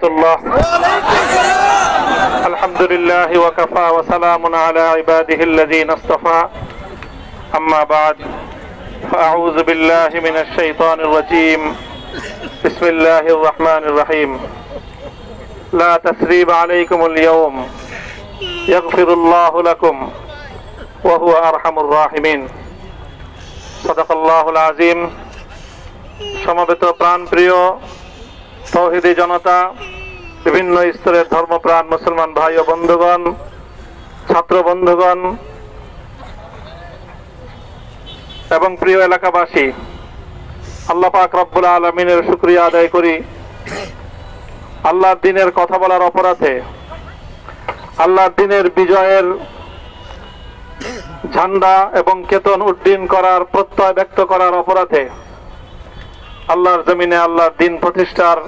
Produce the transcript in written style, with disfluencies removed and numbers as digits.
الله الحمد لله وكفى وسلام على عباده الذين اصطفى أما بعد فأعوذ بالله من الشيطان الرجيم بسم الله الرحمن الرحيم لا تثريب عليكم اليوم يغفر الله لكم وهو أرحم الراحمين صدق الله العظيم সমবেত প্রাণপ্রিয় তৌহিদি জনতা, বিভিন্ন স্তরের ধর্মপ্রাণ মুসলমান ভাই ও বন্ধুগণ, ছাত্র বন্ধুগণ এবং প্রিয় এলাকাবাসী, আল্লাহ পাক রব্বুল আলামিনের শুকরিয়া আদায় করি। আল্লাহর দ্বীনের কথা বলার অপরাধে, আল্লাহর দ্বীনের বিজয়ের ঝান্ডা এবং কেতন উড্ডীন করার প্রত্যয় ব্যক্ত করার অপরাধে আল্লাহর জমিনে আল্লাহর দ্বীন প্রতিষ্ঠার